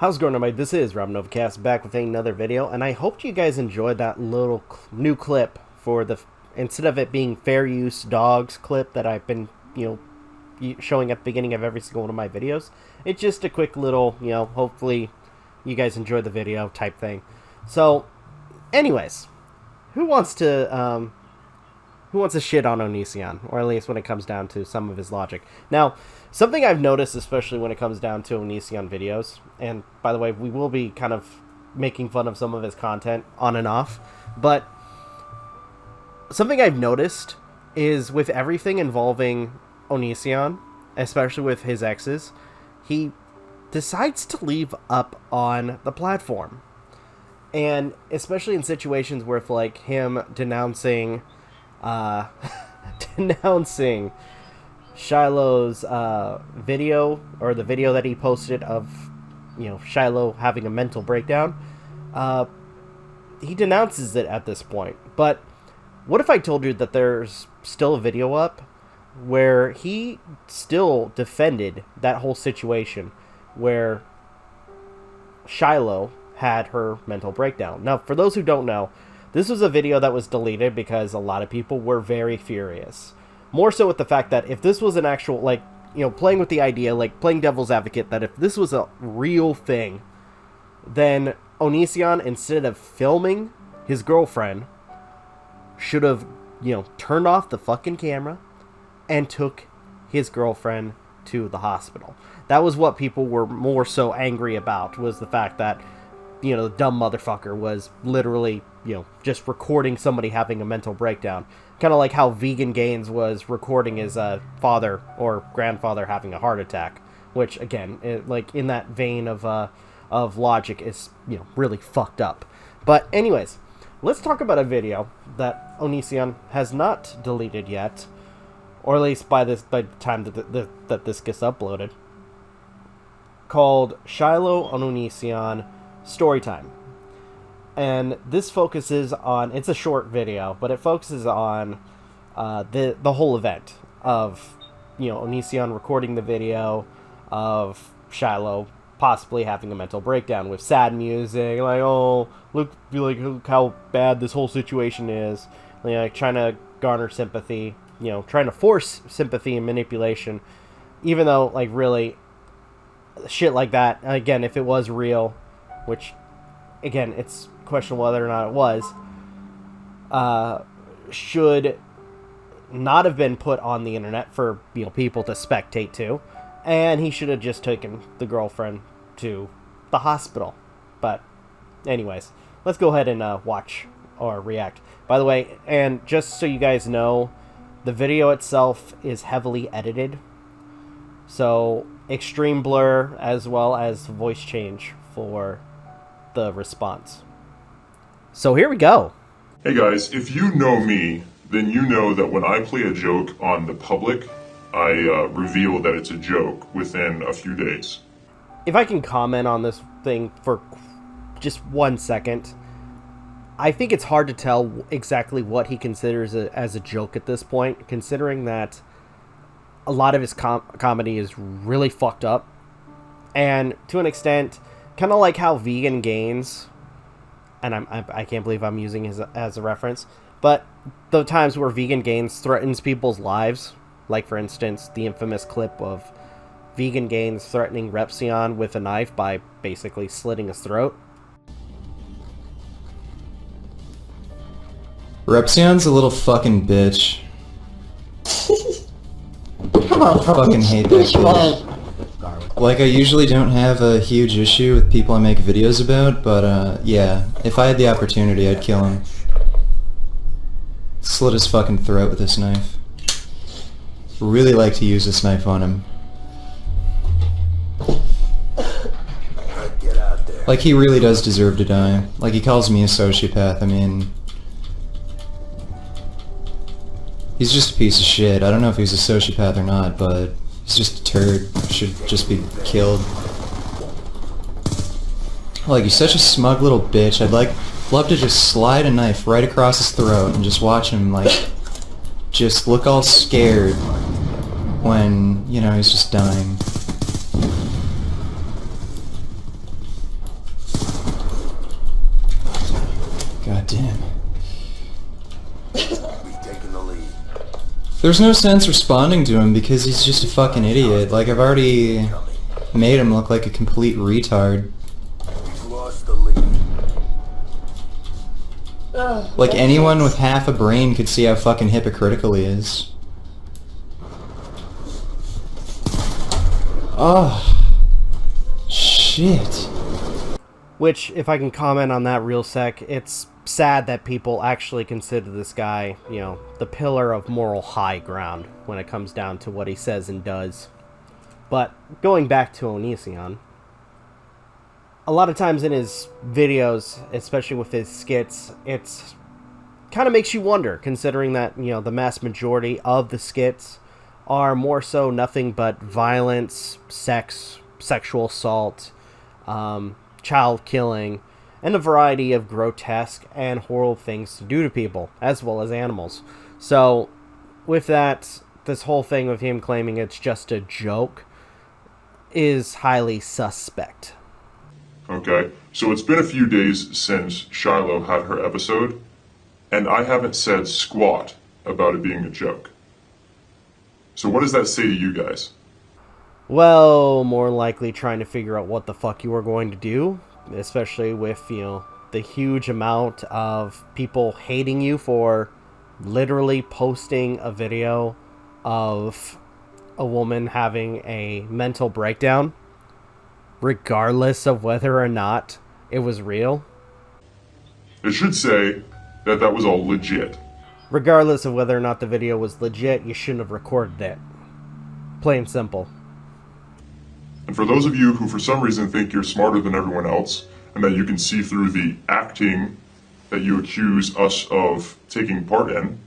How's it going, everybody? This is Novakast back with another video, and I hope you guys enjoyed that little new clip for the, instead of it being fair use dogs clip that I've been, showing at the beginning of every single one of my videos. It's just a quick little, hopefully you guys enjoy the video type thing. So, anyways, who wants to shit on Onision, or at least when it comes down to some of his logic? Now, something I've noticed, especially when it comes down to Onision videos, and by the way, we will be kind of making fun of some of his content on and off, but something I've noticed is with everything involving Onision, especially with his exes, he decides to leave up on the platform. And especially in situations where, like, him denouncing Shiloh's video, or the video that he posted of, Shiloh having a mental breakdown, he denounces it at this point. But what if I told you that there's still a video up where he still defended that whole situation where Shiloh had her mental breakdown? Now, for those who don't know, this was a video that was deleted because a lot of people were very furious. More so with the fact that if this was an actual, like, playing with the idea, like, playing devil's advocate, that if this was a real thing, then Onision, instead of filming his girlfriend, should have, turned off the fucking camera and took his girlfriend to the hospital. That was what people were more so angry about, was the fact that, the dumb motherfucker was literally, just recording somebody having a mental breakdown. Kind of like how Vegan Gains was recording his father or grandfather having a heart attack. Which, again, like, in that vein of logic is, really fucked up. But anyways, let's talk about a video that Onision has not deleted yet. Or at least by the time that this gets uploaded. Called Shiloh on Onision Storytime. And this focuses on, it's a short video, but it focuses on the whole event of, Onision recording the video of Shiloh possibly having a mental breakdown with sad music, like, oh, look how bad this whole situation is, like, trying to garner sympathy, trying to force sympathy and manipulation, even though, like, really, shit like that, again, if it was real, which, again, it's questionable whether or not it was, should not have been put on the internet for, people to spectate to, and he should have just taken the girlfriend to the hospital. But anyways, let's go ahead and watch or react. By the way, and just so you guys know, the video itself is heavily edited, so extreme blur as well as voice change for the response. So here we go. Hey guys, if you know me, then you know that when I play a joke on the public, I reveal that it's a joke within a few days. If I can comment on this thing for just 1 second, I think it's hard to tell exactly what he considers as a joke at this point, considering that a lot of his comedy is really fucked up. And to an extent, kind of like how Vegan Gains, and I can't believe I'm using his as a reference, but the times where Vegan Gains threatens people's lives, like, for instance, the infamous clip of Vegan Gains threatening Repsion with a knife by basically slitting his throat. Repsion's a little fucking bitch. I fucking hate that kid. Like, I usually don't have a huge issue with people I make videos about, but, yeah, if I had the opportunity, I'd kill him. Slit his fucking throat with this knife. Really like to use this knife on him. Like, he really does deserve to die. Like, he calls me a sociopath, I mean... He's just a piece of shit. I don't know if he's a sociopath or not, but... he's just a turd. Should just be killed. Like, he's such a smug little bitch. I'd love to just slide a knife right across his throat and just watch him, like, just look all scared when, he's just dying. damn. There's no sense responding to him because he's just a fucking idiot. Like, I've already made him look like a complete retard. Like, anyone with half a brain could see how fucking hypocritical he is. Oh. Shit. Which, if I can comment on that real sec, it's sad that people actually consider this guy, you know, the pillar of moral high ground when it comes down to what he says and does. But going back to Onision, a lot of times in his videos, especially with his skits, it's kind of makes you wonder, considering that, you know, the mass majority of the skits are more so nothing but violence, sex, sexual assault, child killing, and a variety of grotesque and horrible things to do to people, as well as animals. So, with that, this whole thing of him claiming it's just a joke is highly suspect. Okay, so it's been a few days since Shiloh had her episode, and I haven't said squat about it being a joke. So what does that say to you guys? Well, more likely trying to figure out what the fuck you were going to do, especially with, you know, the huge amount of people hating you for literally posting a video of a woman having a mental breakdown, regardless of whether or not it was real. It should say that that was all legit. Regardless of whether or not the video was legit, you shouldn't have recorded it. Plain simple. And for those of you who for some reason think you're smarter than everyone else, and that you can see through the acting that you accuse us of taking part in,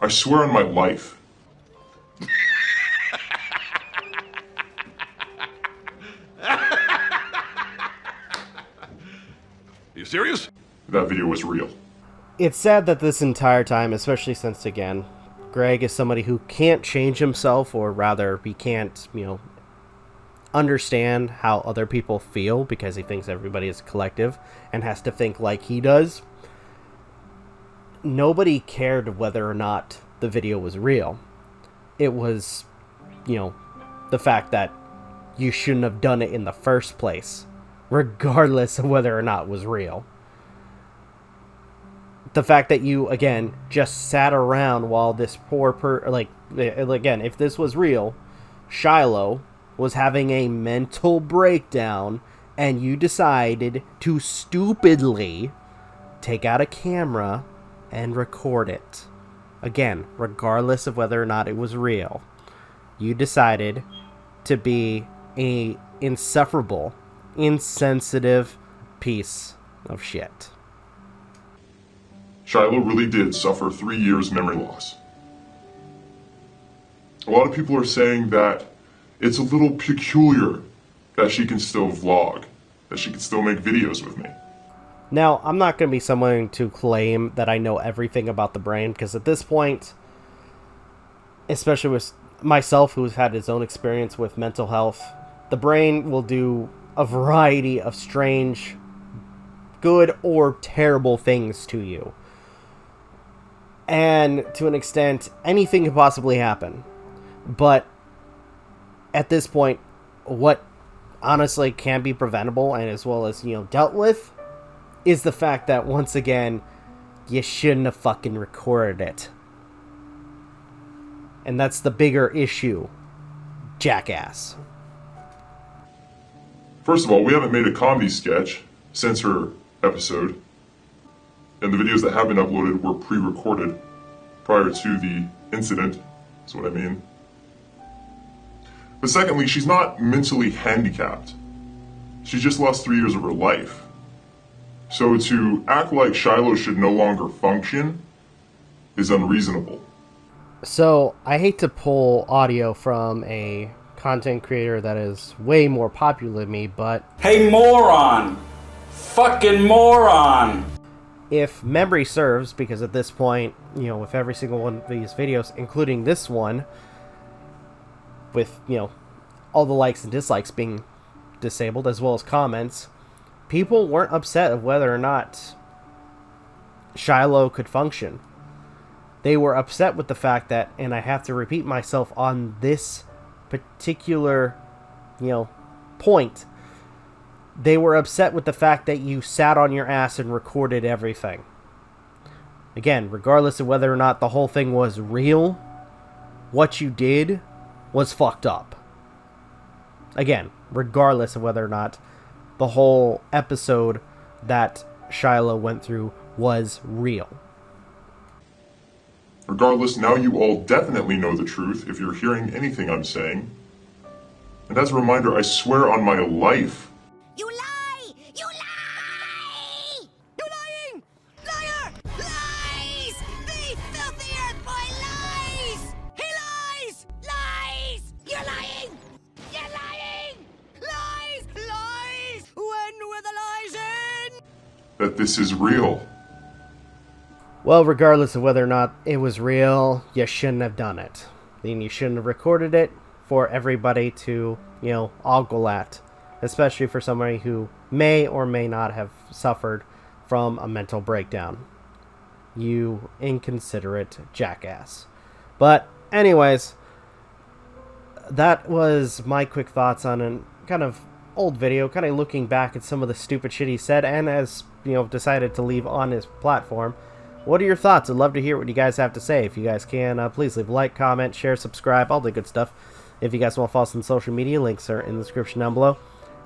I swear on my life. You serious? That video was real. It's sad that this entire time, especially since, again, Greg is somebody who can't change himself, or rather, he can't, you know, understand how other people feel because he thinks everybody is collective and has to think like he does. Nobody cared whether or not the video was real. It was, you know, the fact that you shouldn't have done it in the first place, regardless of whether or not it was real. The fact that you, again, just sat around while this again, if this was real, Shiloh was having a mental breakdown, and you decided to stupidly take out a camera and record it. Again, regardless of whether or not it was real. You decided to be a insufferable, insensitive piece of shit. Shiloh really did suffer 3 years memory loss. A lot of people are saying that it's a little peculiar that she can still vlog, that she can still make videos with me. Now, I'm not going to be someone to claim that I know everything about the brain, because at this point, especially with myself, who's had his own experience with mental health, the brain will do a variety of strange, good or terrible things to you. And to an extent, anything could possibly happen. But at this point, what honestly can be preventable and as well as, you know, dealt with is the fact that, once again, you shouldn't have fucking recorded it. And that's the bigger issue, jackass. First of all, we haven't made a comedy sketch since her episode, and the videos that have been uploaded were pre-recorded prior to the incident, is what I mean. But secondly, she's not mentally handicapped. She just lost 3 years of her life. So to act like Shiloh should no longer function is unreasonable. So, I hate to pull audio from a content creator that is way more popular than me, but... Hey, moron! Fucking moron! If memory serves, because at this point, you know, with every single one of these videos, including this one, with, you know, all the likes and dislikes being disabled, as well as comments, people weren't upset of whether or not Shiloh could function. They were upset with the fact that, and I have to repeat myself on this particular, point, they were upset with the fact that you sat on your ass and recorded everything. Again, regardless of whether or not the whole thing was real, what you did was fucked up. Again, regardless of whether or not the whole episode that Shiloh went through was real. Regardless, now you all definitely know the truth if you're hearing anything I'm saying. And as a reminder, I swear on my life. You lie! You lie! You're lying! Liar! Lies! The filthy earth boy lies! He lies! Lies! You're lying! You're lying! Lies! Lies! When were the lies in? That this is real. Well, regardless of whether or not it was real, you shouldn't have done it. Then you shouldn't have recorded it for everybody to, ogle at. Especially for somebody who may or may not have suffered from a mental breakdown. You inconsiderate jackass. But, anyways, that was my quick thoughts on a kind of old video, kind of looking back at some of the stupid shit he said, and has, decided to leave on his platform. What are your thoughts? I'd love to hear what you guys have to say. If you guys can, please leave a like, comment, share, subscribe, all the good stuff. If you guys want to follow us on social media, links are in the description down below,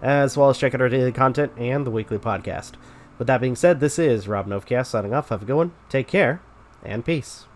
as well as check out our daily content and the weekly podcast. With that being said, this is Rob Novakast signing off. Have a good one, take care, and peace.